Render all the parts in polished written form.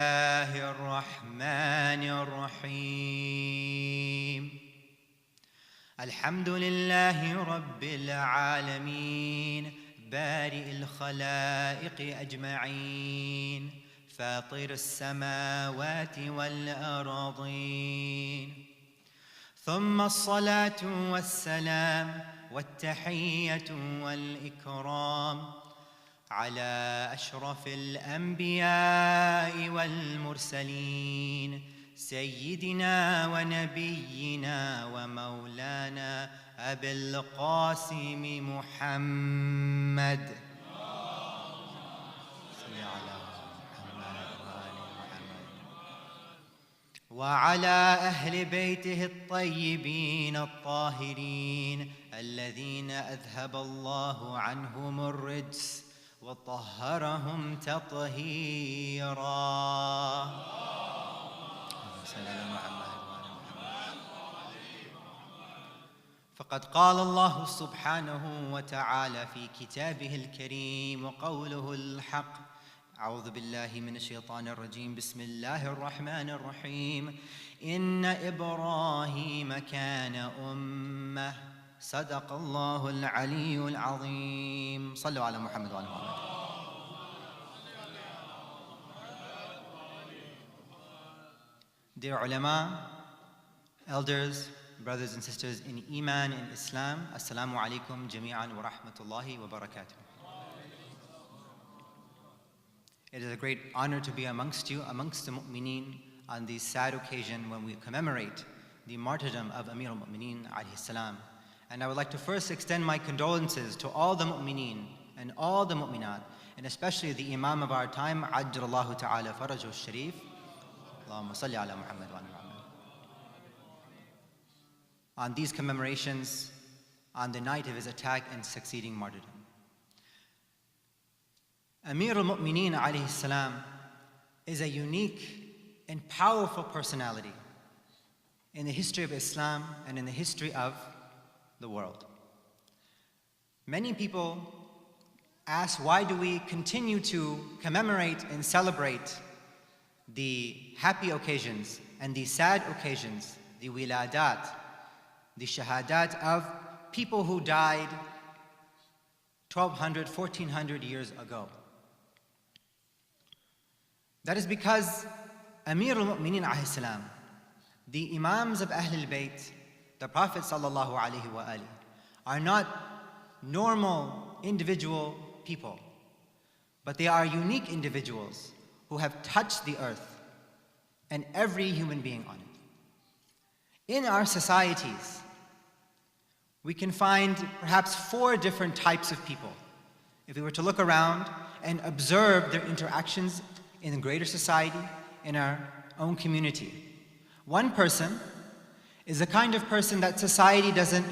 الله الرحمن الرحيم الحمد لله رب العالمين بارئ الخلائق أجمعين فاطر السماوات والأراضين ثم الصلاة والسلام والتحية والإكرام على أشرف الأنبياء والمرسلين سيدنا ونبينا ومولانا أبي القاسم محمد صل على محمد وآل محمد وعلى أهل بيته الطيبين الطاهرين الذين أذهب الله عنهم الرجس وطهرهم تطهيرا. فقد قال الله سبحانه وتعالى في كتابه الكريم وقوله الحق: أعوذ بالله من الشيطان الرجيم، بسم الله الرحمن الرحيم. إن إبراهيم كان أمة صدق الله العلي العظيم. صلوا على محمد وعلى محمد. Dear ulama, elders, brothers and sisters in Iman and Islam, Assalamu alaikum jami'an wa rahmatullahi wa barakatuh. It is a great honor to be amongst you, amongst the mu'mineen, on this sad occasion when we commemorate the martyrdom of Amir al-Mu'mineen alayhi salam. And I would like to first extend my condolences to all the mu'mineen and all the mu'minat, and especially the Imam of our time, Ajjalallahu ta'ala farajuhu sharif. Allahumma salli ala Muhammad wa ala Muhammad. On these commemorations, on the night of his attack and succeeding martyrdom. Amir al-Mu'mineen alayhi salam is a unique and powerful personality in the history of Islam and in the history of the world. Many people ask, why do we continue to commemorate and celebrate the happy occasions and the sad occasions, the wiladat, the shahadat of people who died 1200, 1400 years ago? That is because Amir al-Mu'mineen alayhi salam, the Imams of Ahlul Bayt, the Prophet sallallahu alaihi wa alihi, are not normal individual people, but they are unique individuals who have touched the earth and every human being on it. In our societies, we can find perhaps 4 different types of people. If we were to look around and observe their interactions in the greater society, in our own community. One person is the kind of person that society doesn't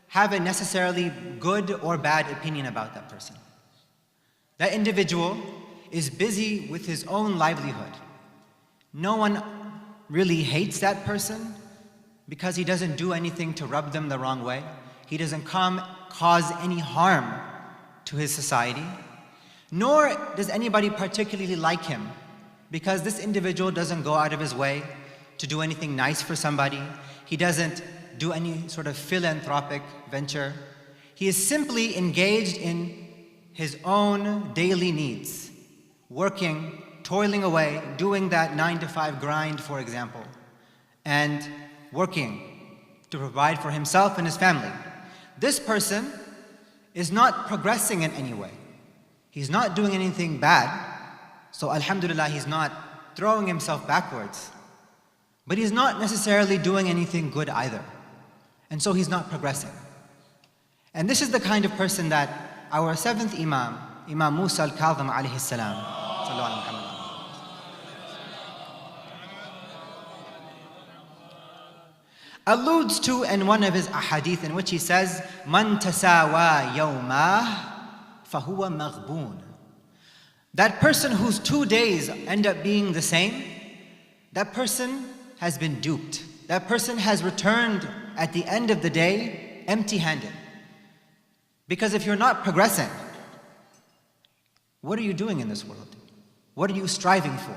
have a necessarily good or bad opinion about that person. That individual is busy with his own livelihood. No one really hates that person because he doesn't do anything to rub them the wrong way. He doesn't cause any harm to his society. Nor does anybody particularly like him because this individual doesn't go out of his way to do anything nice for somebody. He doesn't do any sort of philanthropic venture. He is simply engaged in his own daily needs, working, toiling away, doing that 9-to-5 grind, for example, and working to provide for himself and his family. This person is not progressing in any way. He's not doing anything bad, so alhamdulillah, he's not throwing himself backwards. But he's not necessarily doing anything good either. And so he's not progressing. And this is the kind of person that our 7th Imam, Imam Musa al-Kadhim alayhi salam, alludes to in one of his ahadith, in which he says, "Man tasawa yawmah fahuwa maghboon." That person whose 2 days end up being the same, that person has been duped. That person has returned at the end of the day empty-handed. Because if you're not progressing, what are you doing in this world? What are you striving for?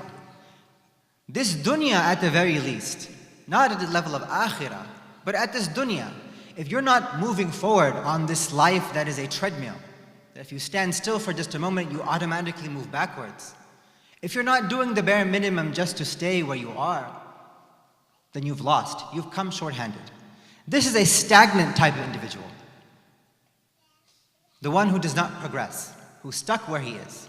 This dunya at the very least, not at the level of akhirah, but at this dunya, if you're not moving forward on this life that is a treadmill, that if you stand still for just a moment, you automatically move backwards. If you're not doing the bare minimum just to stay where you are, then you've lost. You've come short-handed. This is a stagnant type of individual. The one who does not progress, who's stuck where he is.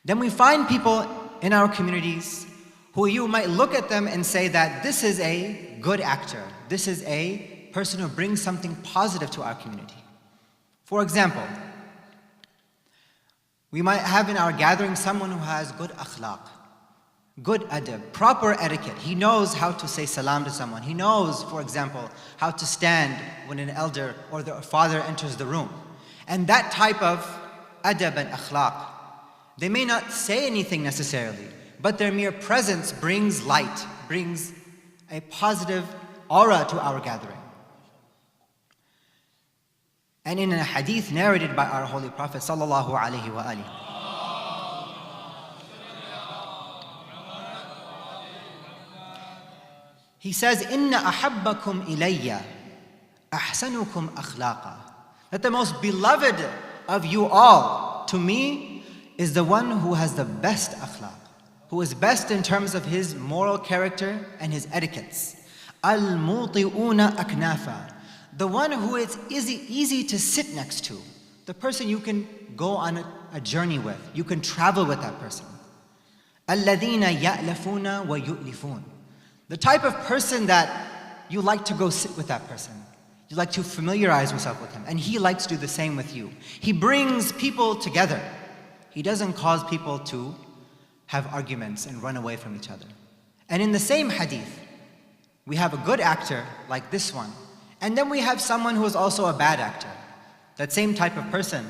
Then we find people in our communities who you might look at them and say that this is a good actor. This is a person who brings something positive to our community. For example, we might have in our gathering someone who has good akhlaq, good adab, proper etiquette. He knows how to say salam to someone. He knows, for example, how to stand when an elder or the father enters the room. And that type of adab and akhlaq, they may not say anything necessarily, but their mere presence brings light, brings a positive aura to our gathering. And in a hadith narrated by our Holy Prophet sallallahu alaihi wasallam, he says, "Inna ahabbakum ilayya ahsanukum akhlaqa." That the most beloved of you all to me is the one who has the best akhlaq, who is best in terms of his moral character and his etiquettes. Al-muti'una aknafa. The one who is easy to sit next to. The person you can go on a journey with. You can travel with that person. Alladhina ya'lafuna wa yu'lifun. The type of person that you like to go sit with that person. You like to familiarize yourself with him. And he likes to do the same with you. He brings people together. He doesn't cause people to have arguments and run away from each other. And in the same hadith, we have a good actor like this one. And then we have someone who is also a bad actor. That same type of person.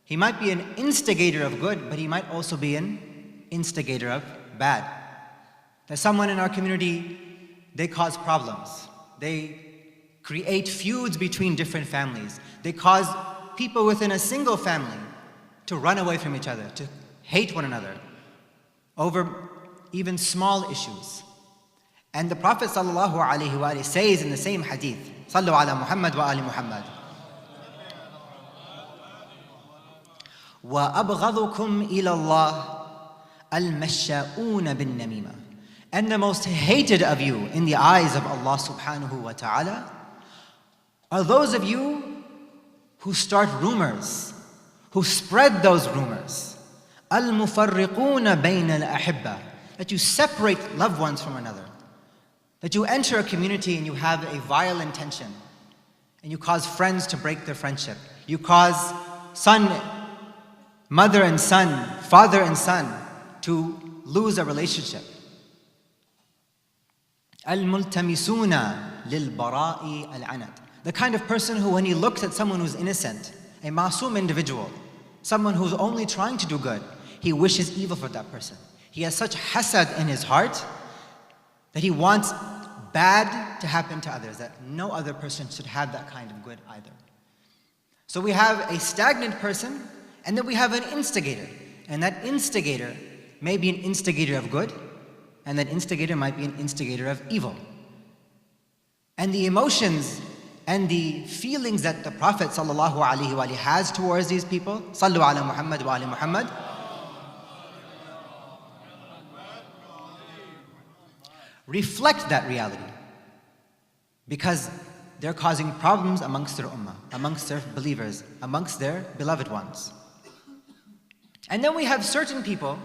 He might be an instigator of good, but he might also be an instigator of bad. There's someone in our community, they cause problems. They create feuds between different families. They cause people within a single family to run away from each other, to hate one another over even small issues. And the Prophet ﷺ says in the same hadith, Sallu ala Muhammad wa ali Muhammad, وَأَبْغَضُكُمْ إِلَى اللَّهِ الْمَشَّاؤُونَ بِالنَّمِيمَةِ. And the most hated of you in the eyes of Allah subhanahu wa ta'ala are those of you who start rumors, who spread those rumors. الْمُفَرِّقُونَ بَيْنَ الْأَحِبَّةِ. That you separate loved ones from another. That you enter a community and you have a vile intention. And you cause friends to break their friendship. You cause mother and son, father and son to lose a relationship. Al-multamisuna lil-bara'i al-anad. The kind of person who, when he looks at someone who's innocent, a masoom individual, someone who's only trying to do good, he wishes evil for that person. He has such hasad in his heart that he wants bad to happen to others, that no other person should have that kind of good either. So we have a stagnant person, and then we have an instigator. And that instigator may be an instigator of good, and that instigator might be an instigator of evil. And the emotions and the feelings that the Prophet ﷺ has towards these people, Sallu ala Muhammad wa ali Muhammad, reflect that reality. Because they're causing problems amongst their ummah, amongst their believers, amongst their beloved ones. And then we have certain people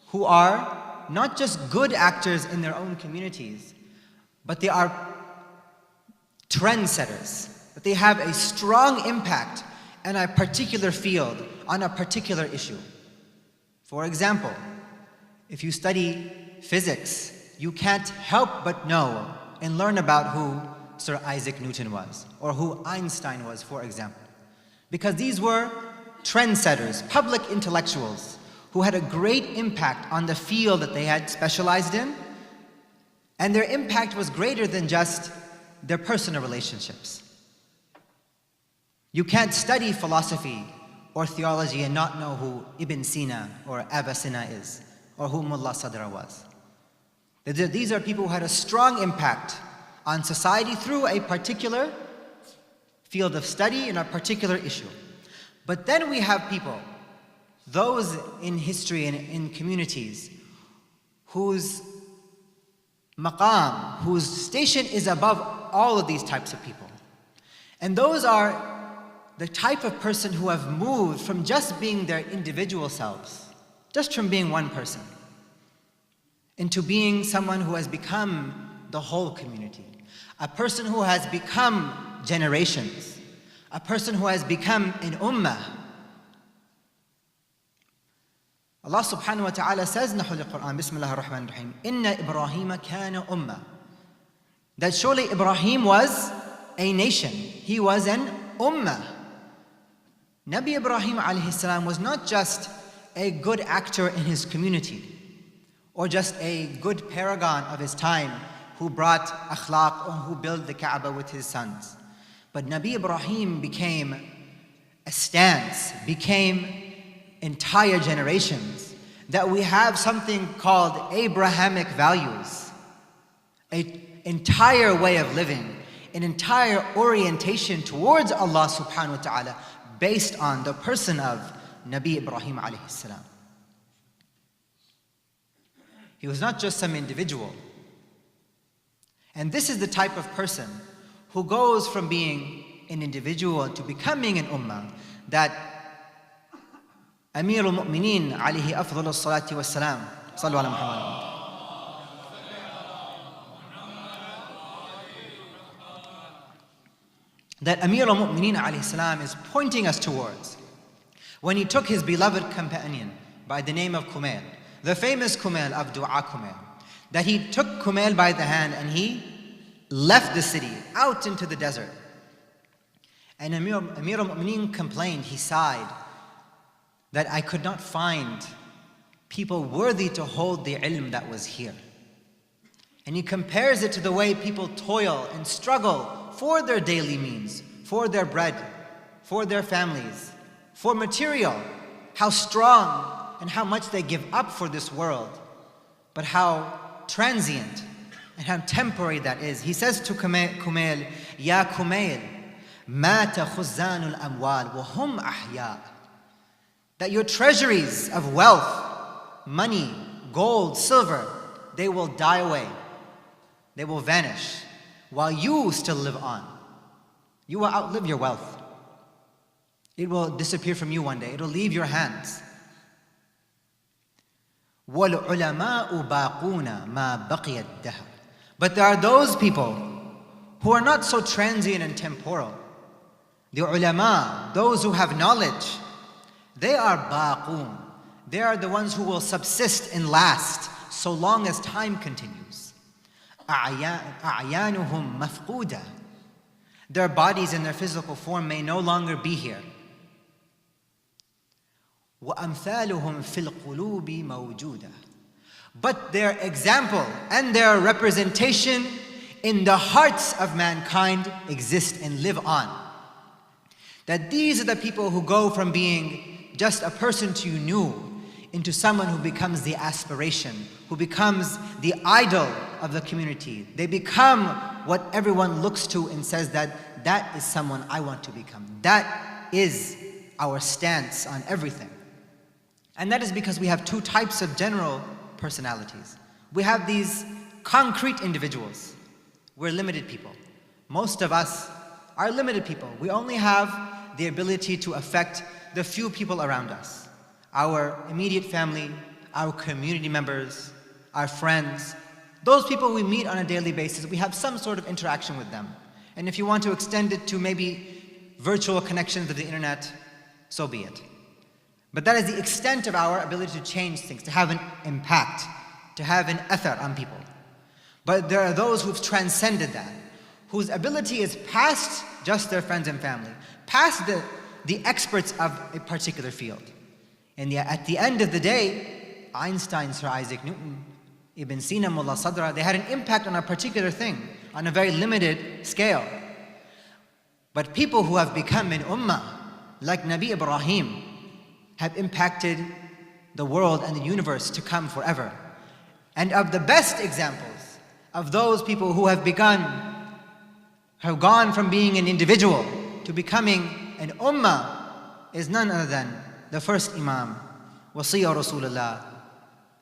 who are not just good actors in their own communities, but they are trendsetters. That they have a strong impact in a particular field, on a particular issue. For example, if you study physics, you can't help but know and learn about who Sir Isaac Newton was, or who Einstein was, for example. Because these were trendsetters, public intellectuals, who had a great impact on the field that they had specialized in, and their impact was greater than just their personal relationships. You can't study philosophy or theology and not know who Ibn Sina or Avicenna is, or who Mullah Sadra was. These are people who had a strong impact on society through a particular field of study and a particular issue. But then we have people, those in history and in communities, whose maqam, whose station is above all of these types of people. And those are the type of person who have moved from just being their individual selves, just from being one person, into being someone who has become the whole community, a person who has become generations, a person who has become an ummah. Allah subhanahu wa ta'ala says in the Holy Quran, Bismillah ar-Rahman ar-Rahim, Inna Ibrahima kana ummah. That surely Ibrahim was a nation. He was an ummah. Nabi Ibrahim alayhi salam was not just a good actor in his community, or just a good paragon of his time who brought akhlaq or who built the Kaaba with his sons. But Nabi Ibrahim became a stance, became entire generations, that we have something called Abrahamic values, an entire way of living, an entire orientation towards Allah subhanahu wa ta'ala based on the person of Nabi Ibrahim alayhi salam. He was not just some individual. And this is the type of person who goes from being an individual to becoming an ummah, that Amir al-Mu'mineen alayhi afdhalu salati wa salam, sallu ala Muhammad. That Amir al-Mu'mineen alayhi salam is pointing us towards when he took his beloved companion by the name of Kumail, the famous Kumail of Dua Kumail, that he took Kumail by the hand and he left the city out into the desert. And Amir al-Mu'mineen complained, he sighed, that I could not find people worthy to hold the ilm that was here. And he compares it to the way people toil and struggle for their daily means, for their bread, for their families, for material, how strong and how much they give up for this world, but how transient and how temporary that is. He says to Kumail, Ya Kumail, mata khuzanul amwal wa hum ahya. That your treasuries of wealth, money, gold, silver, they will die away. They will vanish while you still live on. You will outlive your wealth. It will disappear from you one day. It will leave your hands. وَالْعُلَمَاءُ بَاقُونَ مَا بَقِيَ الدَّهْرِ. But there are those people who are not so transient and temporal. The ulama, those who have knowledge, they are baqoon. They are the ones who will subsist and last so long as time continues. أَعْيَانُهُمْ مَفْقُودَةً. Their bodies in their physical form may no longer be here. وَأَمْثَالُهُمْ فِي الْقُلُوبِ مَوْجُودَةً. But their example and their representation in the hearts of mankind exist and live on. That these are the people who go from being just a person to you knew into someone who becomes the aspiration, who becomes the idol of the community. They become what everyone looks to and says that that is someone I want to become. That is our stance on everything. And that is because we have two types of general personalities. We have these concrete individuals. We're limited people. Most of us are limited people. We only have the ability to affect the few people around us. Our immediate family, our community members, our friends, those people we meet on a daily basis, we have some sort of interaction with them. And if you want to extend it to maybe virtual connections of the internet, so be it. But that is the extent of our ability to change things, to have an impact, to have an athar on people. But there are those who've transcended that, whose ability is past just their friends and family, past the experts of a particular field. And yet, at the end of the day, Einstein, Sir Isaac Newton, Ibn Sina, Mullah Sadra, they had an impact on a particular thing, on a very limited scale. But people who have become an ummah, like Nabi Ibrahim, have impacted the world and the universe to come forever. And of the best examples of those people who have gone from being an individual to becoming an ummah is none other than the first Imam, Wasiya Rasulullah,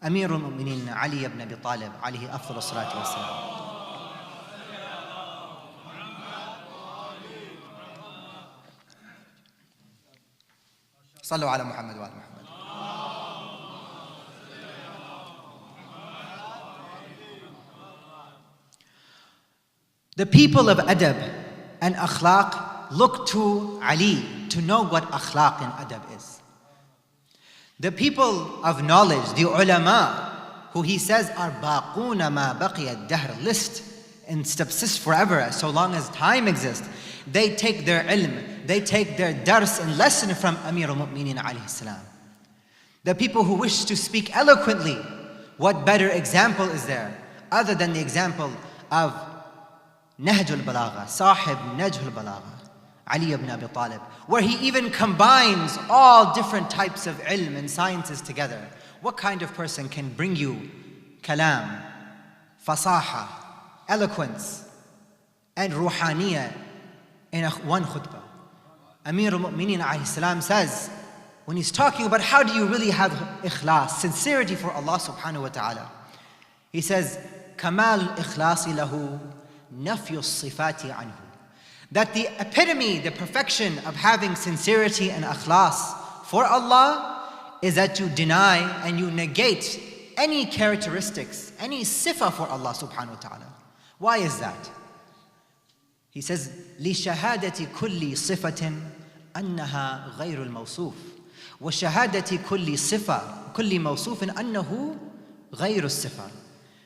Amirul Mu'mineen Ali ibn Abi Talib, alayhi afdal salatu wassalam. Sallu ala Muhammad wa ala Muhammad. The people of adab and akhlaq look to Ali to know what akhlaq and adab is. The people of knowledge, the ulama, who he says are baquna ma baqiya dahr, list and subsist forever so long as time exists, they take their ilm, they take their dars and lesson from Amir al-Mu'mineen alayhi salam. The people who wish to speak eloquently, what better example is there other than the example of Nahj al-Balagha, Sahib Nahj al-Balagha, Ali ibn Abi Talib, where he even combines all different types of ilm and sciences together. What kind of person can bring you kalam, fasaha, eloquence, and ruhaniyah in one khutbah? Amir al-Mu'mineen alayhi salam says, when he's talking about how do you really have ikhlas, sincerity for Allah subhanahu wa ta'ala, he says, Kamal ikhlasi lahu nafyu sifati anhu. That the epitome, the perfection of having sincerity and ikhlas for Allah is that you deny and you negate any characteristics, any sifa for Allah subhanahu wa ta'ala. Why is that? He says, لِشَهَادَةِ كُلِّ صِفَةٍ أَنَّهَا غَيْرُ الْمَوْصُوفِ وَشَهَادَةِ كُلِّ صِفَةٍ كُلِّ مَوْصُوفٍ أَنَّهُ غَيْرُ الصِّفَةِ.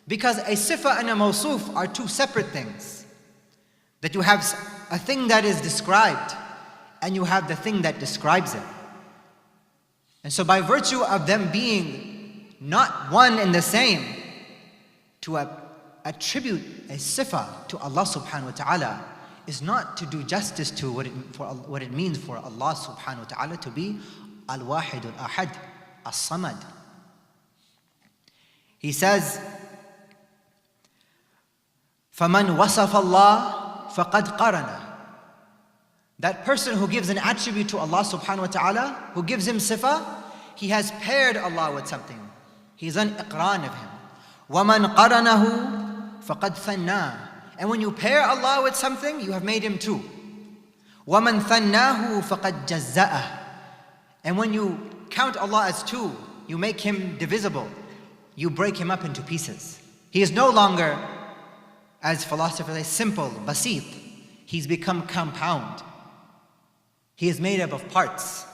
Because a sifa and a mawsuf are two separate things. That you have a thing that is described and you have the thing that describes it. And so by virtue of them being not one and the same, to attribute a sifa to Allah subhanahu wa ta'ala is not to do justice to what it means for Allah subhanahu wa ta'ala to be al-wahid al-ahad, as-samad. He says, فَمَنْ وَصَفَ اللَّهِ فَقَدْ قَرَنَ. That person who gives an attribute to Allah subhanahu wa ta'ala, who gives him sifa, he has paired Allah with something. He's an iqran of him. وَمَنْ قَرَنَهُ فَقَدْ ثَنَّاهُ. And when you pair Allah with something, you have made him two. وَمَنْ ثَنَّاهُ فَقَدْ جَزَّأَهُ. And when you count Allah as two, you make him divisible. You break him up into pieces. He is no longer, as philosophers say, simple, basit. He's become compound. He is made up of parts.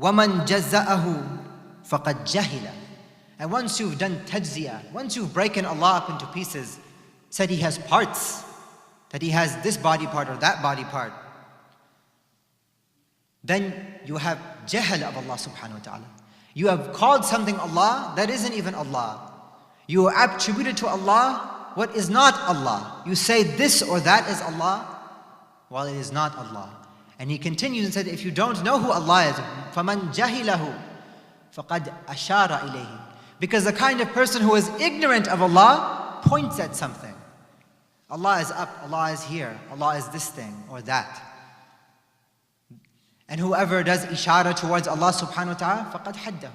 وَمَنْ جَزَّأَهُ فَقَدْ جَهِلَ. And once you've done tajziyah, once you've broken Allah up into pieces, said He has parts, that He has this body part or that body part, then you have jahl of Allah subhanahu wa ta'ala. You have called something Allah that isn't even Allah. You attributed to Allah what is not Allah. You say this or that is Allah, while it is not Allah. And he continues and said, if you don't know who Allah is, فَمَنْ جَهِلَهُ فَقَدْ أَشَارَ إِلَيْهِ. Because the kind of person who is ignorant of Allah points at something. Allah is up, Allah is here, Allah is this thing or that. And whoever does ishara towards Allah subhanahu wa ta'ala, فَقَدْ حَدَّهُ.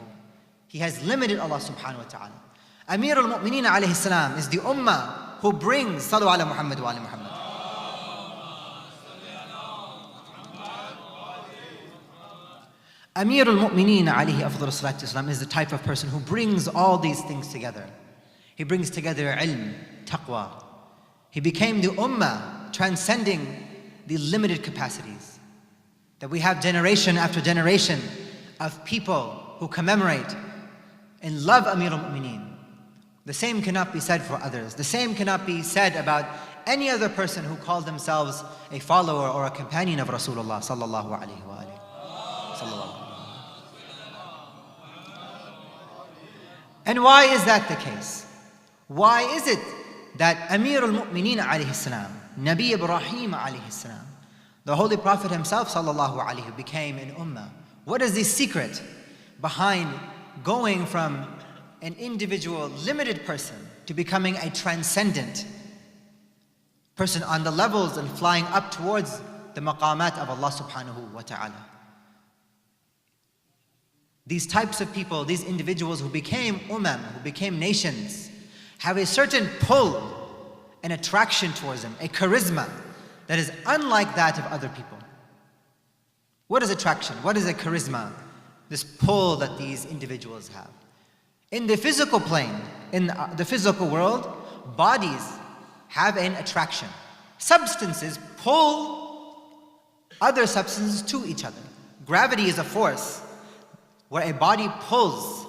He has limited Allah subhanahu wa ta'ala. Amir al-Mu'mineen alayhi salam is the ummah who brings, Sallu ala Muhammad wa ala Muhammad. Amir al-Mu'mineen alayhi afdal salatu wasalam is the type of person who brings all these things together. He brings together ilm, taqwa. He became the ummah transcending the limited capacities. That we have generation after generation of people who commemorate and love Amir al-Mu'mineen. The same cannot be said for others. The same cannot be said about any other person who called themselves a follower or a companion of Rasulullah sallallahu alayhi wa alihi. And why is that the case? Why is it that Amir al-Mu'mineen alayhi salam, Nabi Ibrahim alayhi salam, the Holy Prophet himself sallallahu alayhi became an ummah? What is the secret behind going from an individual, limited person to becoming a transcendent person on the levels and flying up towards the maqamat of Allah subhanahu wa ta'ala. These types of people, these individuals who became who became nations, have a certain pull, an attraction towards them, a charisma that is unlike that of other people. What is attraction? What is a charisma? This pull that these individuals have. In the physical plane, in the physical world, bodies have an attraction. Substances pull other substances to each other. Gravity is a force where a body pulls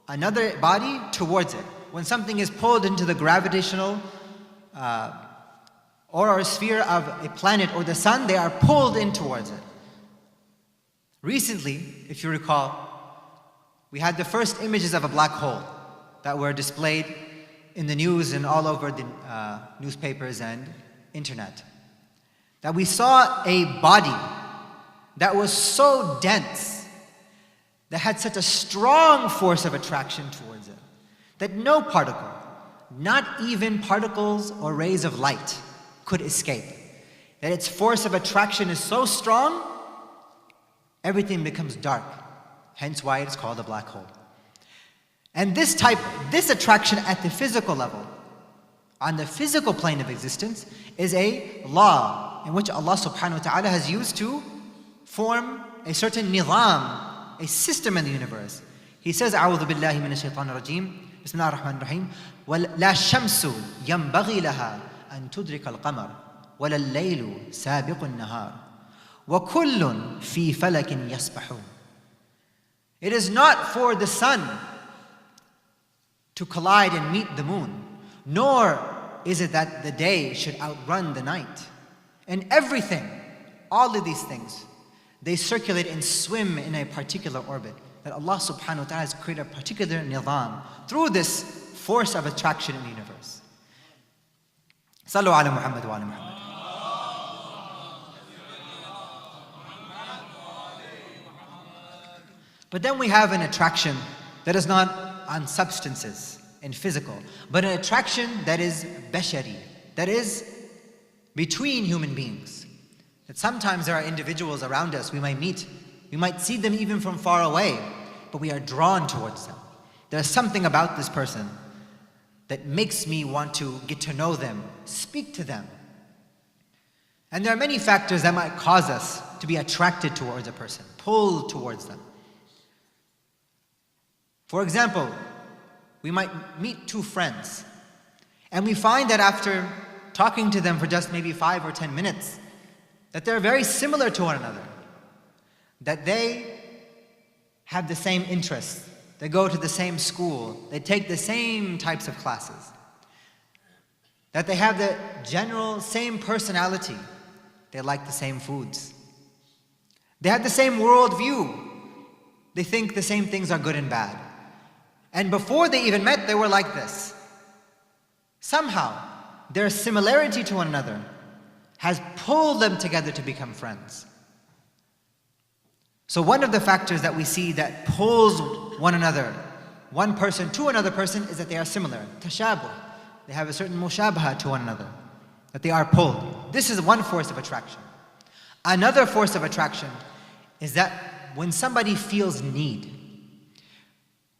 another body towards it. When something is pulled into the gravitational or sphere of a planet or the sun, they are pulled in towards it. Recently, if you recall, we had the first images of a black hole that were displayed in the news and all over the newspapers and internet. That we saw a body that was so dense, that had such a strong force of attraction towards it, that no particle, not even particles or rays of light, could escape. That its force of attraction is so strong, everything becomes dark. Hence why it's called a black hole. And this attraction at the physical level, on the physical plane of existence, is a law in which Allah subhanahu wa ta'ala has used to form a certain nizam, a system in the universe. He says, أعوذ بالله من الشيطان الرجيم بسم الله الرحمن الرحيم ولا الشمس ينبغي لها أن تدرك القمر ولا الليل سابق النهار وكل في فلك يسبحون. It is not for the sun to collide and meet the moon, nor is it that the day should outrun the night. And everything, all of these things, they circulate and swim in a particular orbit. That Allah subhanahu wa ta'ala has created a particular nizam through this force of attraction in the universe. Sallu ala Muhammad wa ala Muhammad. But then we have an attraction that is not on substances and physical, but an attraction that is bashari, that is between human beings. That sometimes there are individuals around us we might meet, we might see them even from far away, but we are drawn towards them. There's something about this person that makes me want to get to know them, speak to them. And there are many factors that might cause us to be attracted towards a person, pulled towards them. For example, we might meet two friends, and we find that after talking to them for just maybe 5 or 10 minutes, that they're very similar to one another, that they have the same interests, they go to the same school, they take the same types of classes, that they have the general same personality, they like the same foods, they have the same worldview, they think the same things are good and bad. And before they even met, they were like this. Somehow, their similarity to one another has pulled them together to become friends. So one of the factors that we see that pulls one another, one person to another person, is that they are similar. Tashabuh. They have a certain mushabaha to one another, that they are pulled. This is one force of attraction. Another force of attraction is that when somebody feels need,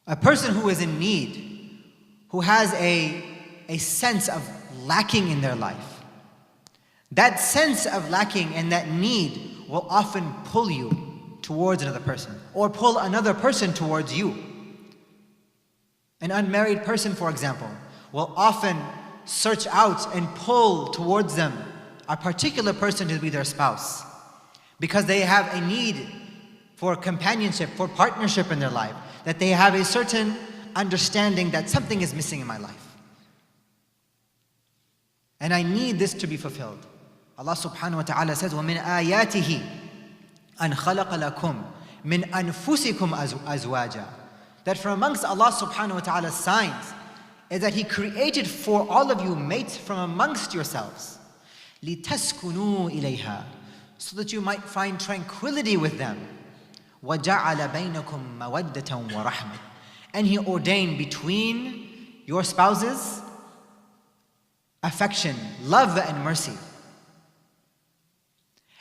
a person who is in need, who has a sense of lacking in their life, that sense of lacking and that need will often pull you towards another person, or pull another person towards you. An unmarried person, for example, will often search out and pull towards them a particular person to be their spouse, because they have a need for companionship, for partnership in their life, that they have a certain understanding that something is missing in my life. And I need this to be fulfilled. Allah subhanahu wa ta'ala says, وَمِنْ آيَاتِهِ أَنْ خَلَقَ لَكُمْ مِنْ أَنفُسِكُمْ أَزْوَاجًا. That from amongst Allah subhanahu wa ta'ala's signs is that He created for all of you mates from amongst yourselves. لِتَسْكُنُوا إِلَيْهَا. So that you might find tranquility with them. وَجَعَلَ بَيْنَكُمْ مَوَدَّةً وَرَحْمَةً. And He ordained between your spouses affection, love, and mercy.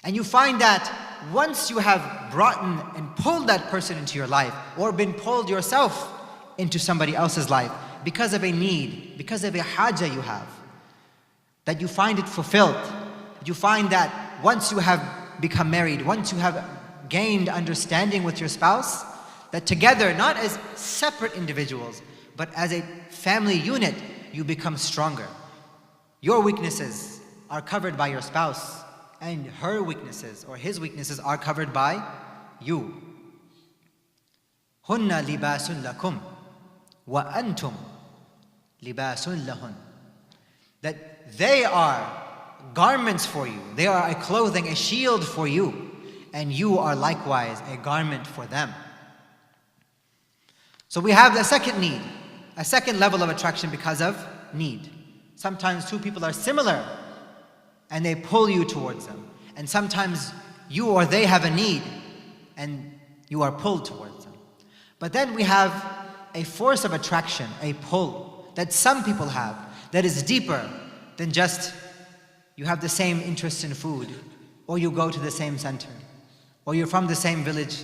And you find that once you have brought and pulled that person into your life, or been pulled yourself into somebody else's life because of a need, because of a haja you have, that you find it fulfilled. You find that once you have become married, once you have gained understanding with your spouse, that together, not as separate individuals, but as a family unit, you become stronger. Your weaknesses are covered by your spouse, and her weaknesses or his weaknesses are covered by you. Hunna libasun lakum wa antum libasun lahun. That they are garments for you. They are a clothing, a shield for you, and you are likewise a garment for them. So we have the second need, a second level of attraction because of need. Sometimes two people are similar and they pull you towards them. And sometimes you or they have a need and you are pulled towards them. But then we have a force of attraction, a pull, that some people have, that is deeper than just you have the same interest in food, or you go to the same center, or you're from the same village,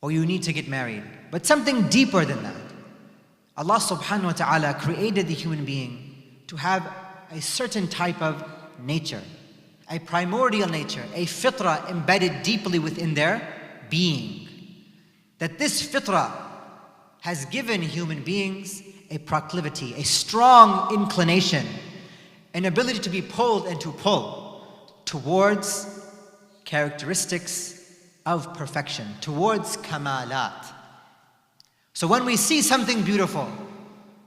or you need to get married. But something deeper than that. Allah subhanahu wa ta'ala created the human being to have a certain type of nature, a primordial nature, a fitrah embedded deeply within their being. That this fitrah has given human beings a proclivity, a strong inclination, an ability to be pulled and to pull towards characteristics of perfection, towards kamalat. So when we see something beautiful,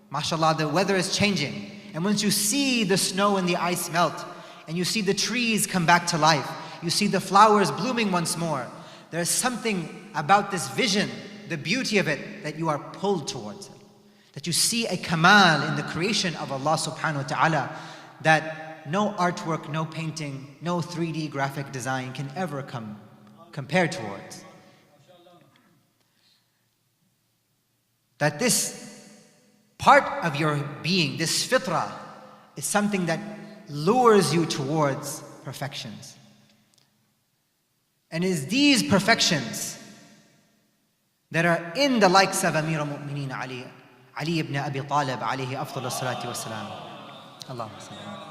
mashallah, the weather is changing, and once you see the snow and the ice melt, and you see the trees come back to life, you see the flowers blooming once more, there's something about this vision, the beauty of it, that you are pulled towards it. That you see a kamal in the creation of Allah subhanahu wa ta'ala that no artwork, no painting, no 3D graphic design can ever come compared towards. That this part of your being, this fitrah, is something that lures you towards perfections. And it is these perfections that are in the likes of Amir al-Mu'mineen Ali ibn Abi Talib alayhi afdal as-salatu was-salam. Allahumma salli.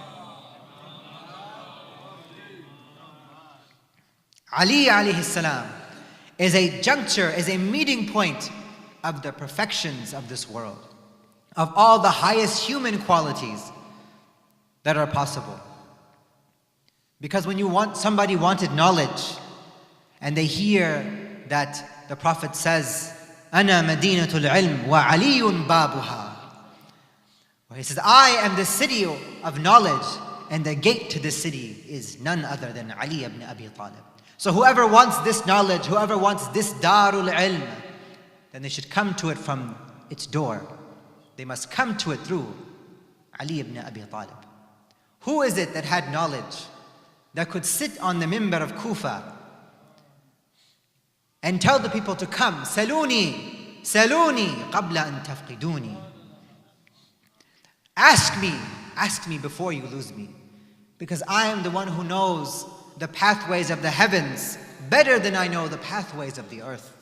Ali alayhi salam is a juncture, is a meeting point of the perfections of this world, of all the highest human qualities that are possible. Because when somebody wanted knowledge, and they hear that the Prophet says, "Ana madinatul ilm wa aliyun babuha," where he says, "I am the city of knowledge, and the gate to the city is none other than Ali ibn Abi Talib." So whoever wants this knowledge, whoever wants this darul ilm, then they should come to it from its door. They must come to it through Ali ibn Abi Talib. Who is it that had knowledge, that could sit on the mimbar of Kufa and tell the people to come, "Saluni, saluni, qabla an tafqiduni." Ask me before you lose me, because I am the one who knows the pathways of the heavens better than I know the pathways of the earth.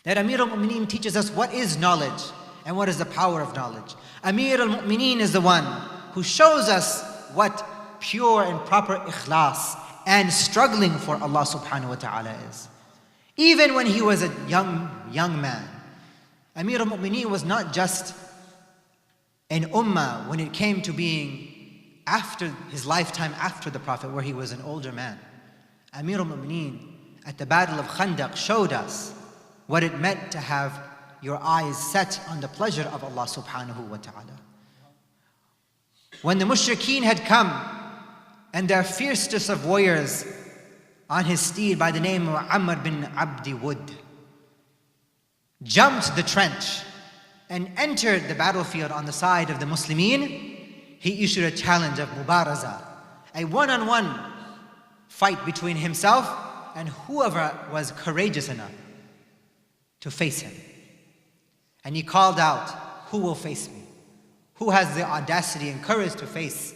That Amir al-Mu'mineen teaches us what is knowledge and what is the power of knowledge. Amir al-Mu'mineen is the one who shows us what pure and proper ikhlas and struggling for Allah subhanahu wa ta'ala is. Even when he was a young man, Amir al-Mu'mineen was not just an ummah when it came to being after his lifetime after the Prophet, where he was an older man. Amir al-Mu'mineen at the Battle of Khandaq showed us what it meant to have your eyes set on the pleasure of Allah subhanahu wa ta'ala. When the mushrikeen had come, and their fiercest of warriors on his steed by the name of Amr bin Abdi Wud jumped the trench and entered the battlefield on the side of the Muslimin, he issued a challenge of mubaraza, a one-on-one fight between himself and whoever was courageous enough to face him. And he called out, who will face me? Who has the audacity and courage to face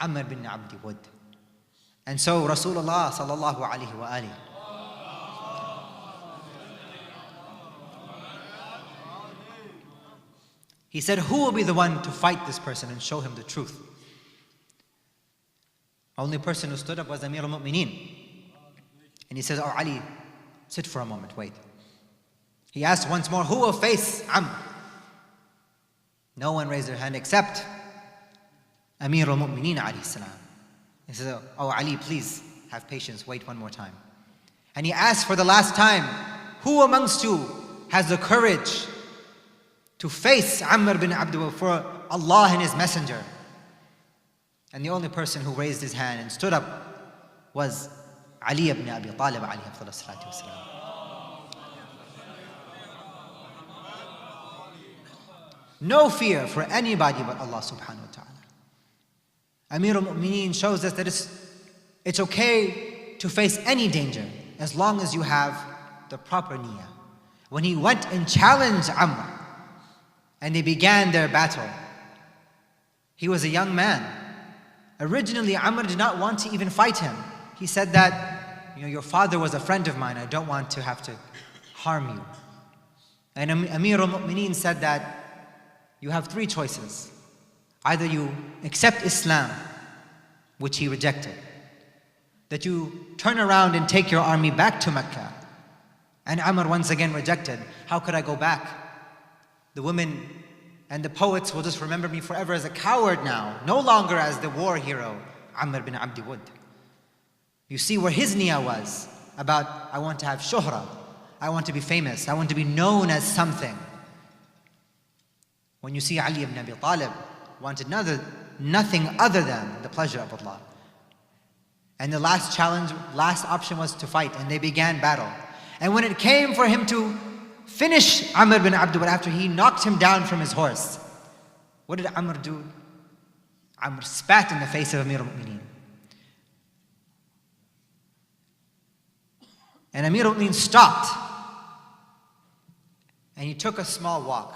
Amr bin Abdi Wud? And so Rasulullah sallallahu alaihi wa alihi, he said, who will be the one to fight this person and show him the truth? Only person who stood up was Amir al-Mu'mineen. And he says, oh Ali, sit for a moment, wait. He asked once more, who will face Amr? No one raised their hand except Amir al-Mu'mineen alayhi salam. He says, oh Ali, please have patience, wait one more time. And he asked for the last time, who amongst you has the courage to face Amr bin Abdul for Allah and His Messenger? And the only person who raised his hand and stood up was Ali ibn Abi Talib alayhi salatu wasalam. No fear for anybody but Allah subhanahu wa ta'ala. Amir al-Mu'mineen shows us that it's okay to face any danger as long as you have the proper niyyah. When he went and challenged Amr and they began their battle, he was a young man. Originally, Amr did not want to even fight him. He said that, your father was a friend of mine. I don't want to have to harm you. And Amir al-Mu'mineen said that you have three choices. Either you accept Islam, which he rejected, that you turn around and take your army back to Mecca. And Amr once again rejected. How could I go back? The women and the poets will just remember me forever as a coward now, no longer as the war hero, Amr bin Abdi Wud. You see where his niyyah was about, I want to have shuhra, I want to be famous, I want to be known as something. When you see Ali ibn Abi Talib wanted nothing other than the pleasure of Allah. And the last option was to fight, and they began battle. And when it came for him to finish Amr bin Abdi Wud after he knocked him down from his horse, what did Amr do? Amr spat in the face of Amir al-Mu'mineen. And Amir al-Mu'mineen stopped. And he took a small walk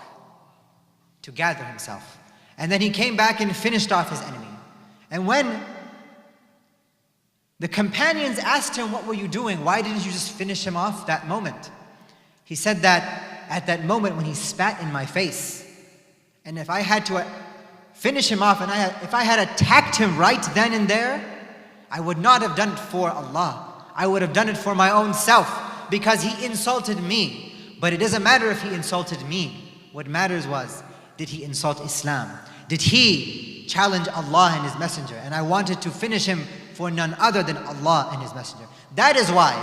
to gather himself. And then he came back and finished off his enemy. And when the companions asked him, what were you doing? Why didn't you just finish him off that moment? He said that at that moment when he spat in my face, and if I had to finish him off, and if I had attacked him right then and there, I would not have done it for Allah. I would have done it for my own self, because he insulted me. But it doesn't matter if he insulted me. What matters was, did he insult Islam? Did he challenge Allah and His Messenger? And I wanted to finish him for none other than Allah and His Messenger. That is why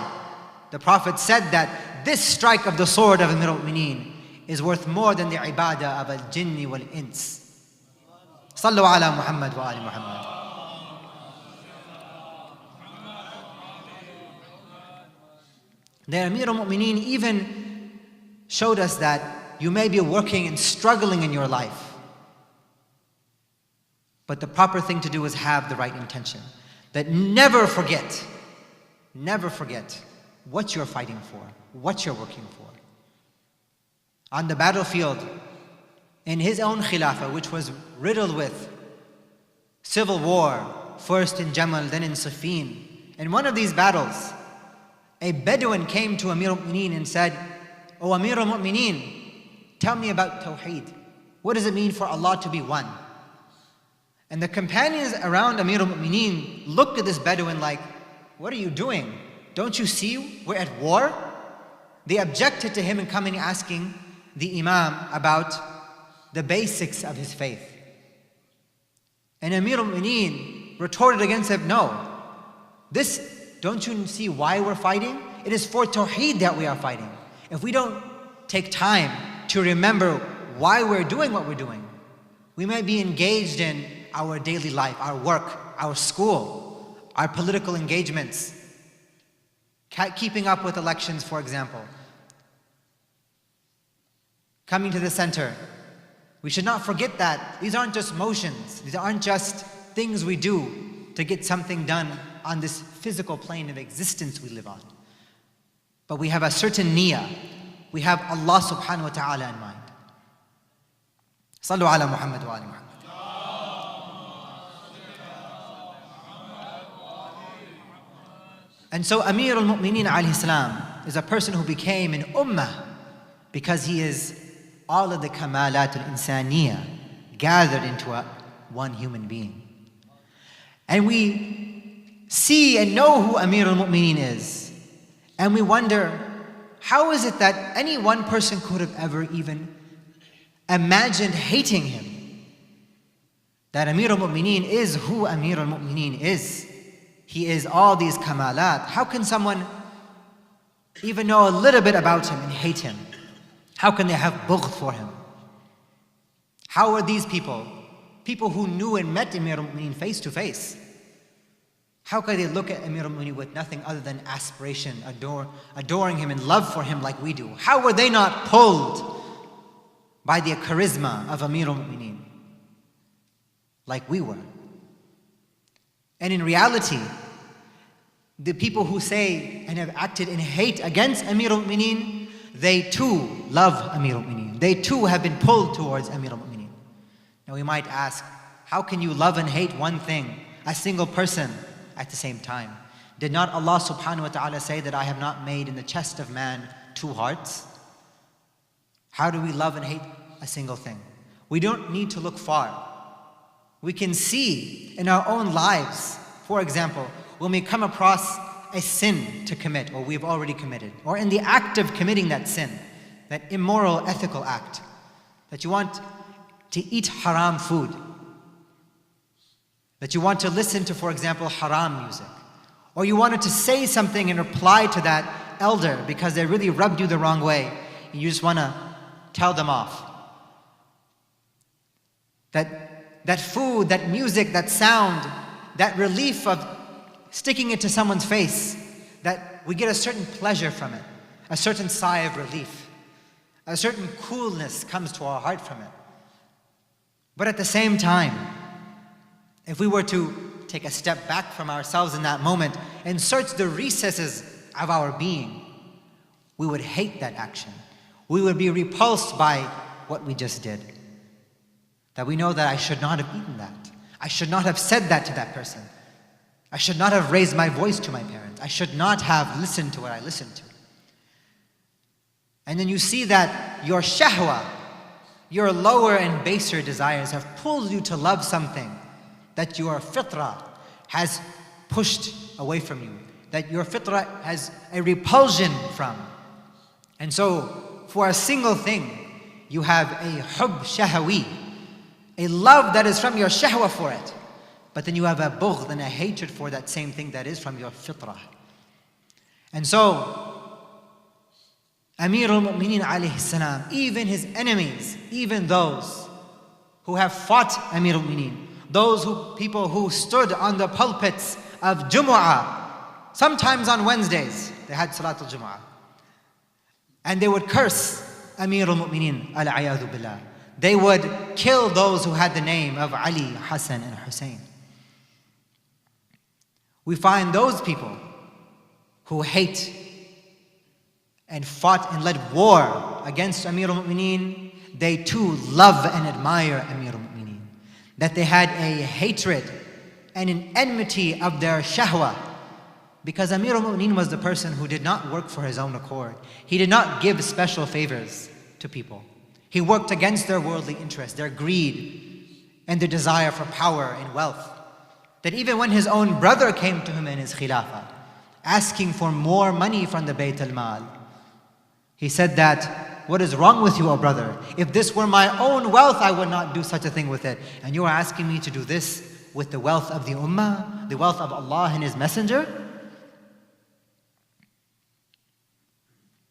the Prophet said that this strike of the sword of Amir al-Mu'mineen is worth more than the ibadah of al-jinni wal-ins. Sallu ala Muhammad wa ali Muhammad. The Amir al-Mu'mineen even showed us that you may be working and struggling in your life, but the proper thing to do is have the right intention. That never forget what you're fighting for, what you're working for. On the battlefield, in his own khilafah, which was riddled with civil war, first in Jamal, then in Siffin. In one of these battles, a Bedouin came to Amir al-Mu'mineen and said, "O Amir al-Mu'mineen, tell me about Tawheed. What does it mean for Allah to be one?" And the companions around Amir al-Mu'mineen looked at this Bedouin like, "What are you doing? Don't you see we're at war?" They objected to him in coming asking the Imam about the basics of his faith. And Amir al-Mu'mineen retorted against him, "No, don't you see why we're fighting? It is for Tawheed that we are fighting. If we don't take time to remember why we're doing what we're doing, we might be engaged in our daily life, our work, our school, our political engagements, keeping up with elections, for example, coming to the center. We should not forget that these aren't just motions. These aren't just things we do to get something done on this physical plane of existence we live on. But we have a certain niyyah. we have Allah subhanahu wa ta'ala in mind. Sallu ala Muhammad wa ali Muhammad. And so Amir al-Mu'mineen alayhi salam is a person who became an ummah because he is all of the kamalat al-insaniyah gathered into one human being. And we see and know who Amir al-Mu'mineen is. And we wonder, how is it that any one person could have ever even imagined hating him? That Amir al-Mu'mineen is who Amir al-Mu'mineen is. He is all these kamalat. How can someone even know a little bit about him and hate him? How can they have bughd for him? How are these people who knew and met Amir al-Mu'mineen face to face, how could they look at Amir al-Mu'mineen with nothing other than aspiration, adoring him and love for him like we do? How were they not pulled by the charisma of Amir al-Mu'mineen like we were? And in reality, the people who say and have acted in hate against Amir al-Mu'mineen, they too love Amir al-Mu'mineen. They too have been pulled towards Amir al-Mu'mineen. Now we might ask, how can you love and hate one thing, a single person, at the same time? Did not Allah subhanahu wa ta'ala say that I have not made in the chest of man two hearts? How do we love and hate a single thing? We don't need to look far. We can see in our own lives, for example, when we come across a sin to commit, or we've already committed, or in the act of committing that sin, that immoral, ethical act, that you want to eat haram food, that you want to listen to, for example, haram music, or you wanted to say something in reply to that elder because they really rubbed you the wrong way, and you just want to tell them off. That food, that music, that sound, that relief of sticking it to someone's face, that we get a certain pleasure from it, a certain sigh of relief, a certain coolness comes to our heart from it. But at the same time, if we were to take a step back from ourselves in that moment and search the recesses of our being, we would hate that action. We would be repulsed by what we just did. That we know that I should not have eaten that. I should not have said that to that person. I should not have raised my voice to my parents. I should not have listened to what I listened to. And then you see that your shahwa, your lower and baser desires have pulled you to love something that your fitrah has pushed away from you, that your fitrah has a repulsion from. And so, for a single thing, you have a hubb shahawi, a love that is from your shahwa for it. But then you have a bughd and a hatred for that same thing that is from your fitrah. And so, Amir al-Mu'mineen alayhi salam, even his enemies, even those who have fought Amir al-Mu'mineen, people who stood on the pulpits of Jumu'ah, sometimes on Wednesdays, they had Salatul Jumu'ah, and they would curse Amir al-Mu'mineen, al-'ayadhu billah. They would kill those who had the name of Ali, Hassan, and Hussein. We find those people who hate and fought and led war against Amir al-Mu'mineen, they too love and admire Amir al-Mu'mineen. That they had a hatred and an enmity of their shahwa. Because Amir al-Mu'mineen was the person who did not work for his own accord. He did not give special favors to people. He worked against their worldly interests, their greed, and their desire for power and wealth. That even when his own brother came to him in his khilafah, asking for more money from the Bayt al-Mal, he said that, what is wrong with you, O brother? If this were my own wealth, I would not do such a thing with it. And you are asking me to do this with the wealth of the ummah, the wealth of Allah and His Messenger?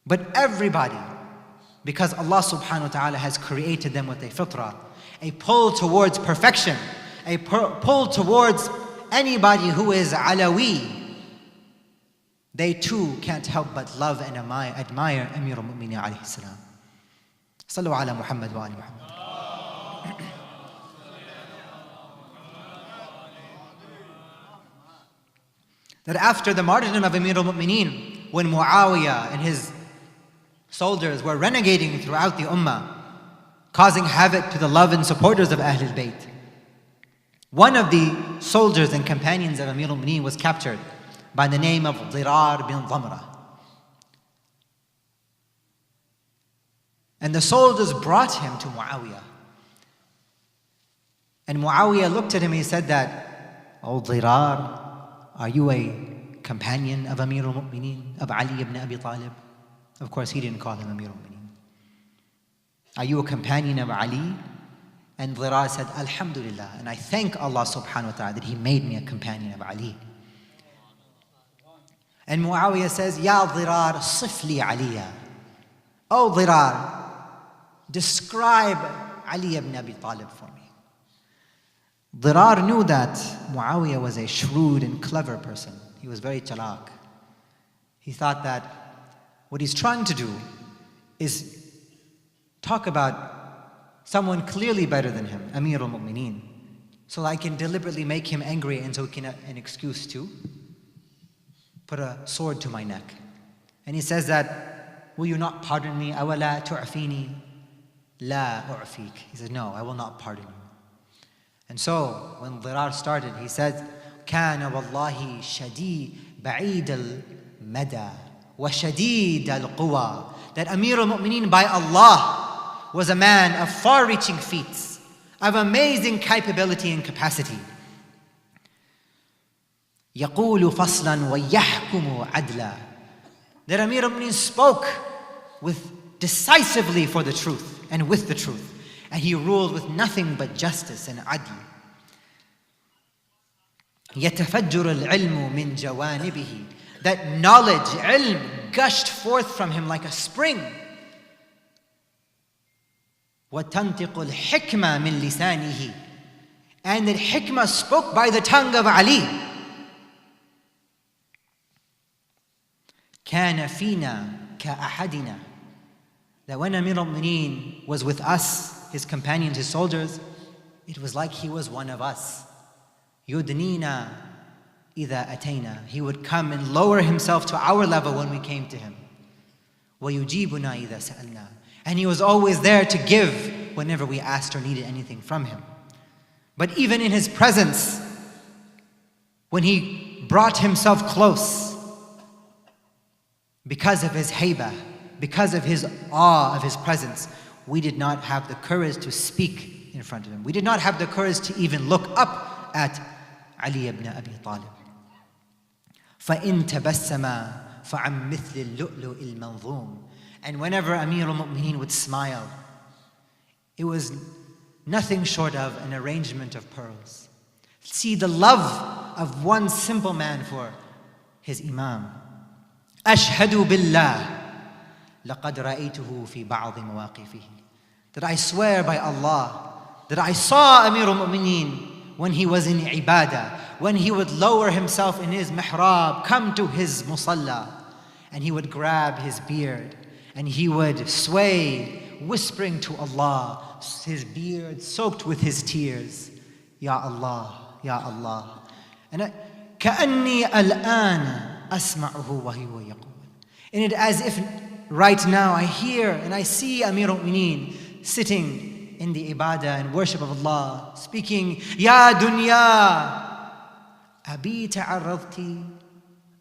But everybody, because Allah subhanahu wa ta'ala has created them with a fitrah, a pull towards perfection, a pull towards anybody who is alawi, they too can't help but love and admire Amir al-Mu'mineen alayhi salam. Sallu ala Muhammad wa ali Muhammad. That after the martyrdom of Amir al-Mu'mineen, when Muawiyah and his soldiers were renegading throughout the ummah, causing havoc to the love and supporters of Ahlul Bayt. One of the soldiers and companions of Amir al-Mu'mineen was captured by the name of Dirar bin Dhamra. And the soldiers brought him to Muawiyah. And Muawiyah looked at him and he said that, "Oh Dirar, are you a companion of Amir al-Mu'mineen, of Ali ibn Abi Talib?" Of course, he didn't call him Amir al-Mu'mineen. "Are you a companion of Ali?" And Dirar said, "Alhamdulillah, and I thank Allah subhanahu wa ta'ala that He made me a companion of Ali." And Muawiyah says, "Ya Dirar, sifli Aliya." "Oh Dirar, describe Ali ibn Abi Talib for me." Dirar knew that Muawiyah was a shrewd and clever person. He was very chalak. He thought that what he's trying to do is talk about someone clearly better than him, Amir al-Mu'mineen, so I can deliberately make him angry and so he can have an excuse to put a sword to my neck. And he says that, "Will you not pardon me? أَوَلَا تُعْفِينِي لَا أُعْفِيكَ." He says, "No, I will not pardon you." And so, when Dirar started, he said, كَانَ وَاللَّهِ شَدِيدَ بَعِيدَ الْمَدَى وَشَدِيدَ الْقُوَى. That Amir al-Mu'mineen by Allah was a man of far-reaching feats, of amazing capability and capacity. يَقُولُ فَصْلًا وَيَحْكُمُ عَدْلًا. That Amir al-Mu'mineen spoke decisively for the truth and with the truth. And he ruled with nothing but justice and adl. يَتَفَجُّرُ الْعِلْمُ مِنْ جَوَانِبِهِ. That knowledge, ilm, gushed forth from him like a spring. وَتَنْتِقُ الْحِكْمَةِ مِنْ لِسَانِهِ. And that hikmah spoke by the tongue of Ali. كَانَ فِينَا كَأَحَدِنَا. That when Amir al-Mu'mineen was with us, his companions, his soldiers, it was like he was one of us. يُدْنِينَا إِذَا أَتَيْنَا. He would come and lower himself to our level when we came to him. وَيُجِيبُنَا إِذَا سَأَلْنَا. And he was always there to give whenever we asked or needed anything from him. But even in his presence, when he brought himself close, because of his haybah, because of his awe of his presence, we did not have the courage to speak in front of him. We did not have the courage to even look up at Ali ibn Abi Talib. فَإِن تَبَسَّمَا فَعَمْ مِثْلِ اللُّؤْلُؤِ الْمَنْظُومِ. And whenever Amir al-Mu'mineen would smile, it was nothing short of an arrangement of pearls. See the love of one simple man for his Imam. أَشْهَدُ بِاللَّهِ لَقَدْ رَأَيْتُهُ فِي بَعْضِ مَوَاقِفِهِ. That I swear by Allah, that I saw Amir al-Mu'mineen when he was in ibadah, when he would lower himself in his mihrab, come to his musalla, and he would grab his beard, and he would sway, whispering to Allah, his beard soaked with his tears, Ya Allah, Ya Allah. And كَأَنِّي الْآنَ أَسْمَعُهُ وَهُوَ يَقُولُ. And it as if right now I hear and I see Amir al-Mu'mineen sitting in the ibadah and worship of Allah, speaking, Ya dunya, abi ta'arradti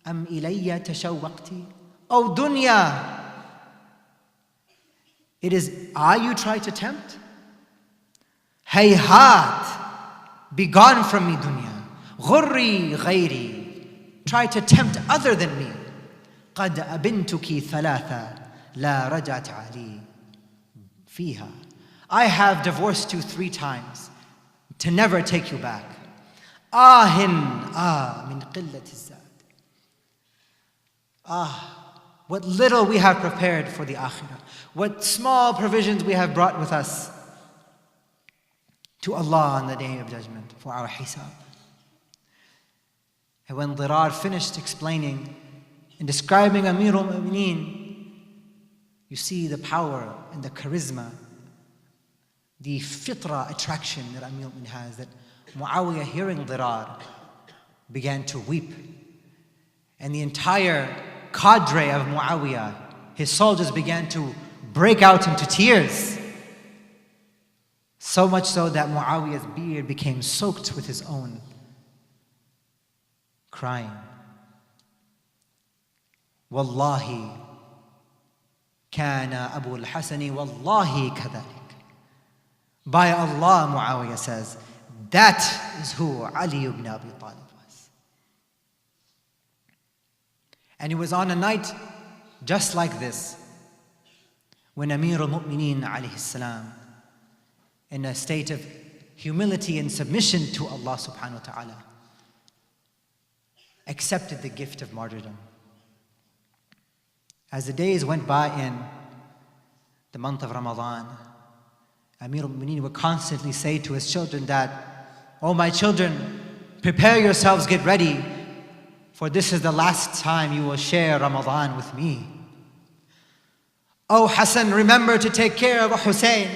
am ilayya tashawwaqti. Oh dunya, it is I you try to tempt? Hayhat, be gone from me dunya. Ghurri ghayri, try to tempt other than me. قد أبنتك ثلاثة لا رجعت علي فيها. I have divorced you 3 times to never take you back. آهن من قلة الزاد. What little we have prepared for the akhirah. What small provisions we have brought with us to Allah on the day of judgment for our hisab. And when Dirar finished explaining and describing Amir al-Mu'mineen, you see the power and the charisma, the fitra attraction that Amir al-Mu'mineen has, that Muawiyah, hearing Dirar, began to weep. And the entire cadre of Muawiyah his soldiers began to break out into tears. So much so that Muawiyah's beard became soaked with his own crying. Wallahi, kana Abu al-Hasani wallahi kadhalik. By Allah, Muawiyah says, that is who Ali ibn Abi Talib was. And it was on a night just like this, when Amir al-Mu'mineen alayhi salam, in a state of humility and submission to Allah subhanahu wa ta'ala, accepted the gift of martyrdom. As the days went by in the month of Ramadan, Amir al-Mu'mineen would constantly say to his children that, "Oh my children, prepare yourselves, get ready, for this is the last time you will share Ramadan with me. Oh Hassan, remember to take care of Hussein,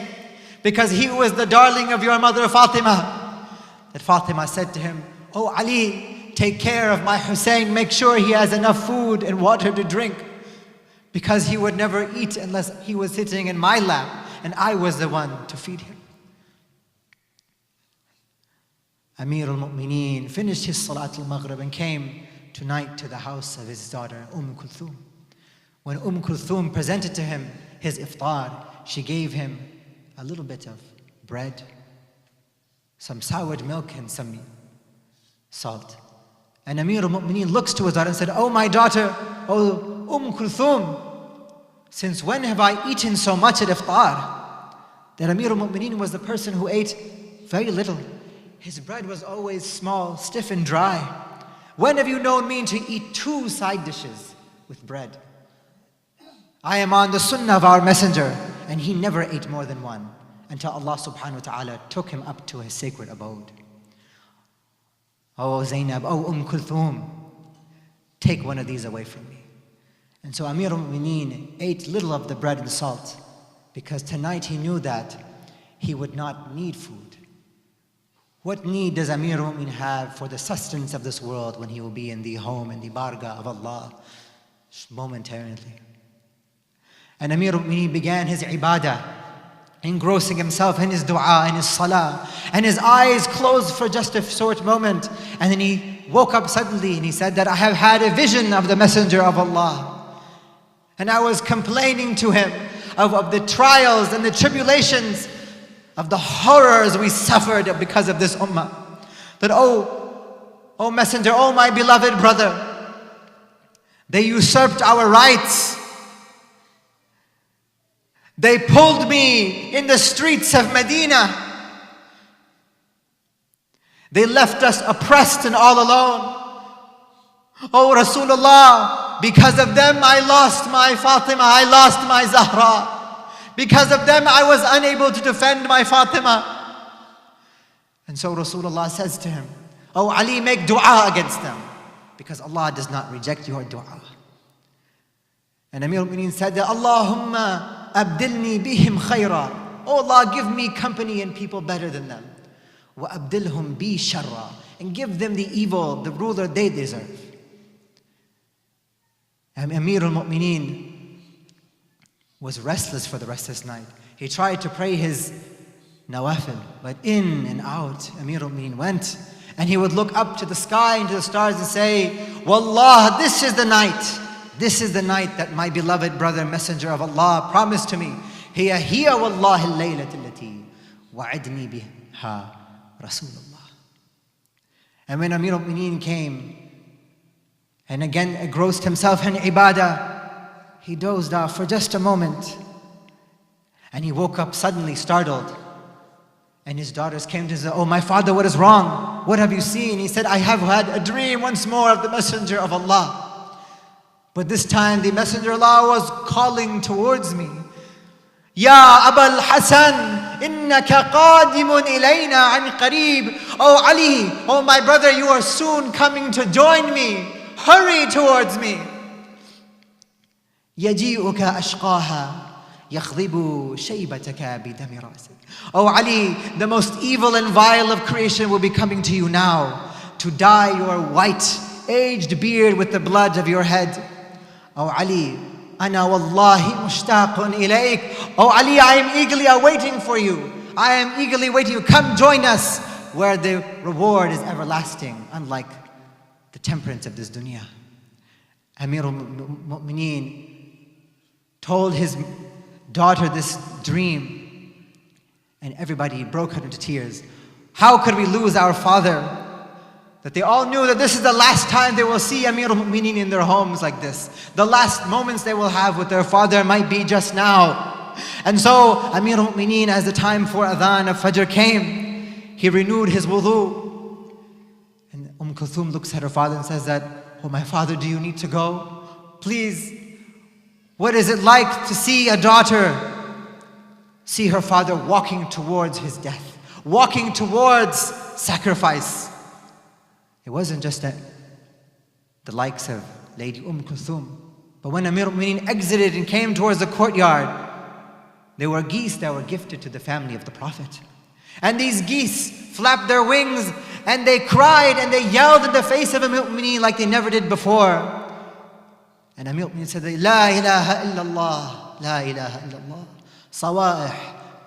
because he was the darling of your mother Fatima." That Fatima said to him, "Oh Ali, take care of my Hussein, make sure he has enough food and water to drink, because he would never eat unless he was sitting in my lap and I was the one to feed him." Amir al-Mu'mineen finished his Salat al-Maghrib and came tonight to the house of his daughter Kulthum. When Kulthum presented to him his iftar, she gave him a little bit of bread, some soured milk and some salt. And Amir al-Mu'mineen looks to his daughter and said, "Oh my daughter, oh Kulthum, since when have I eaten so much at iftar?" That Amir al-Mu'mineen was the person who ate very little. His bread was always small, stiff and dry. "When have you known me to eat 2 side dishes with bread? I am on the sunnah of our messenger, and he never ate more than 1 until Allah subhanahu wa ta'ala took him up to his sacred abode." "Oh Zainab, oh Kulthum, take one of these away from me." And so Amir al-Mu'mineen ate little of the bread and salt, because tonight he knew that he would not need food. What need does Amir al-Mu'mineen have for the sustenance of this world when he will be in the home and the bargah of Allah momentarily? And Amir al-Mu'mineen began his ibadah, engrossing himself in his dua and his salah, and his eyes closed for just a short moment, and then he woke up suddenly and he said that, "I have had a vision of the Messenger of Allah, and I was complaining to him of the trials and the tribulations, of the horrors we suffered because of this ummah. That, oh Messenger, oh my beloved brother, they usurped our rights. They pulled me in the streets of Medina. They left us oppressed and all alone. Oh Rasulullah, because of them I lost my Fatima, I lost my Zahra. Because of them I was unable to defend my Fatima." And so Rasulullah says to him, "Oh Ali, make dua against them, because Allah does not reject your dua." And Amir al-Mu'mineen said that, "Allahumma abdilni bihim khayra." "Oh Allah, give me company and people better than them. Wa abdilhum bi sharra." And give them the evil, the ruler they deserve. And Amir al-Mu'mineen was restless for the rest of this night. He tried to pray his nawafil, but in and out Amir al-Mu'mineen went. And he would look up to the sky and to the stars and say, "Wallah, this is the night. This is the night that my beloved brother, Messenger of Allah, promised to me. Hiya wallahi al-laylat allati wa'adni biha Rasulullah." And when Amir al-Mu'mineen came and again engrossed himself in ibadah, he dozed off for just a moment, and he woke up suddenly startled. And his daughters came to him and said, "Oh my father, what is wrong? What have you seen?" He said, "I have had a dream once more of the Messenger of Allah. But this time the Messenger of Allah was calling towards me. Ya Abul Hasan, innaka qadimun ilayna an qareeb." "Oh Ali, oh my brother, you are soon coming to join me. Hurry towards me. يجيئك أشقاها يخضب شيبتك بدم رأسك." "Oh Ali, the most evil and vile of creation will be coming to you now, to dye your white, aged beard with the blood of your head." "Oh Ali, Ana wallahi mushtaqun ilayk. Oh Ali, I am eagerly awaiting for you. I am eagerly waiting you. Come join us where the reward is everlasting, unlike the temperance of this dunya. Amir al-Mu'mineen told his daughter this dream, and everybody broke out into tears. How could we lose our father? That they all knew that this is the last time they will see Amir al-Mu'mineen in their homes like this. The last moments they will have with their father might be just now. And so Amir al-Mu'mineen, as the time for adhan of Fajr came, he renewed his wudu. And Kulthum looks at her father and says that, oh my father, do you need to go? Please, what is it like to see a daughter see her father walking towards his death, walking towards sacrifice? It wasn't just that the likes of Lady Kulthum, but when Amir al-Mu'mineen exited and came towards the courtyard, there were geese that were gifted to the family of the Prophet. And these geese flapped their wings and they cried and they yelled in the face of Amir al-Mu'mineen like they never did before. And Amir al-Mu'mineen said, La ilaha illallah, la ilaha illallah, sawa'ih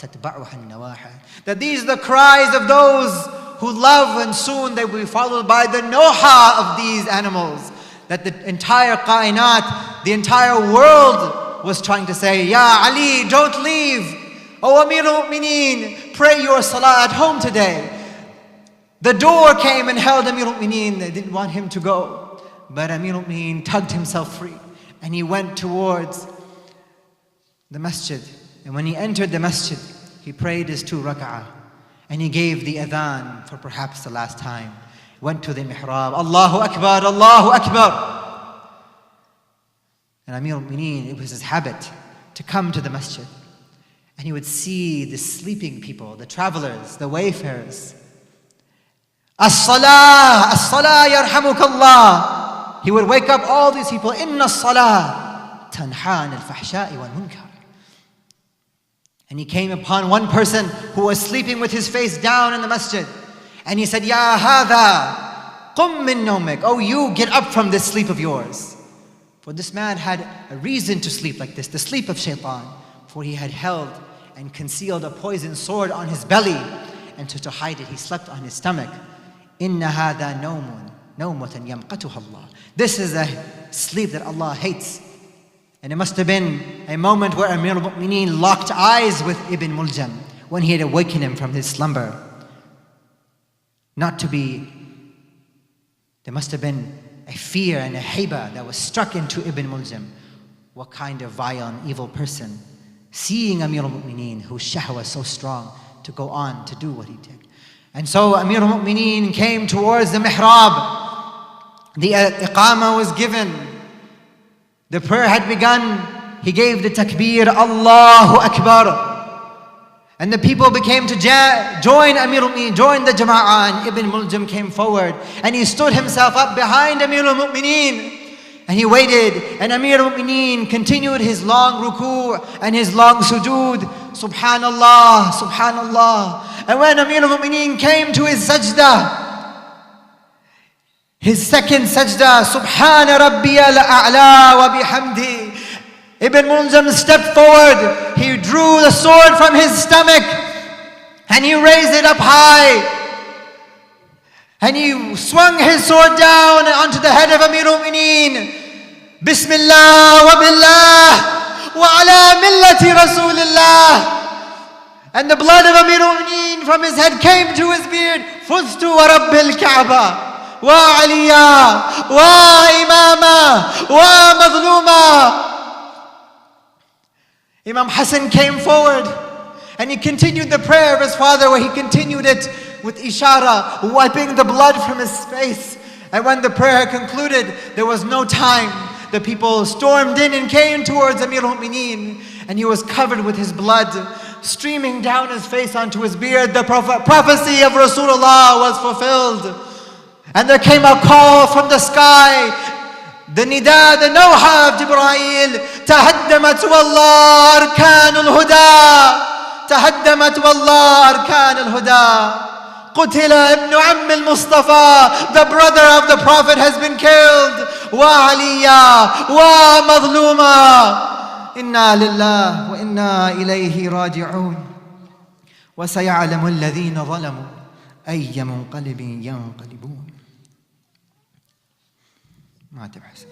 tatba'uha an-nawaha. That these are the cries of those who love, and soon they will be followed by the noha of these animals. That the entire kainat, the entire world was trying to say, Ya Ali, don't leave. Oh Amir al-Mu'mineen, pray your salah at home today. The door came and held Amir al-Mu'mineen. They didn't want him to go. But Amir al-Mu'mineen tugged himself free and he went towards the masjid. And when he entered the masjid, he prayed his 2 rak'ah. And he gave the adhan for perhaps the last time. Went to the mihrab, Allahu Akbar, Allahu Akbar. And Amir al-Mu'mineen, it was his habit to come to the masjid. And he would see the sleeping people, the travelers, the wayfarers. As-salah, as-salah, yarhamukallah. He would wake up all these people, Inna as-salah, tanha al-fahsha'i wal-munkar. And he came upon one person who was sleeping with his face down in the masjid. And he said, Ya hadha, qum min nawmik. Oh, you, get up from this sleep of yours. For this man had a reason to sleep like this, the sleep of shaitan. For he had held and concealed a poisoned sword on his belly. And to hide it, he slept on his stomach. Inna hadha nawmun, nawmatan yamqatuha Allah. This is a sleep that Allah hates. And it must have been a moment where Amir al-Mu'mineen locked eyes with Ibn Muljam when he had awakened him from his slumber. Not to be, there must have been a fear and a haiba that was struck into Ibn Muljam. What kind of vile and evil person, seeing Amir al-Mu'mineen, whose shahwa was so strong, to go on to do what he did. And so Amir al-Mu'mineen came towards the mihrab. The iqamah was given. The prayer had begun. He gave the takbir, Allahu Akbar. And the people became to join Amir al-Mu'mineen, join the jama'ah. And Ibn Muljam came forward. And he stood himself up behind Amir al-Mu'mineen. And he waited. And Amir al-Mu'mineen continued his long ruku' and his long sujood. Subhanallah, Subhanallah. And when Amir al-Mu'mineen came to his sajda, his second sajda, Subhana Rabbiyal A'la wa bihamdi. Ibn Muljam stepped forward. He drew the sword from his stomach and he raised it up high. And he swung his sword down onto the head of Amir al-Mu'mineen. Bismillah wa billah wa ala millati Rasulillah. And the blood of Amir al-Mu'mineen from his head came to his beard. Fuztu wa Rabbil Kaaba. Wa aliya, wa imama, wa mazluma. Imam Hassan came forward and he continued the prayer of his father, where he continued it with ishara, wiping the blood from his face. And when the prayer concluded, there was no time. The people stormed in and came towards Amir al-Mu'mineen, and he was covered with his blood streaming down his face onto his beard. The prophecy of Rasulullah was fulfilled. And there came a call from the sky, the nida, the nawha of Jibreel. Tahaddamat wallah arkanul huda. Tahaddamat wallah arkanul huda. Qutila ibn Amm al-Mustafa. The brother of the Prophet has been killed. وعليا ومظلوما. إنا لله وإنا إليه راجعون. وسيعلم الذين ظلموا أي منقلب ينقلبون. ما تبحث.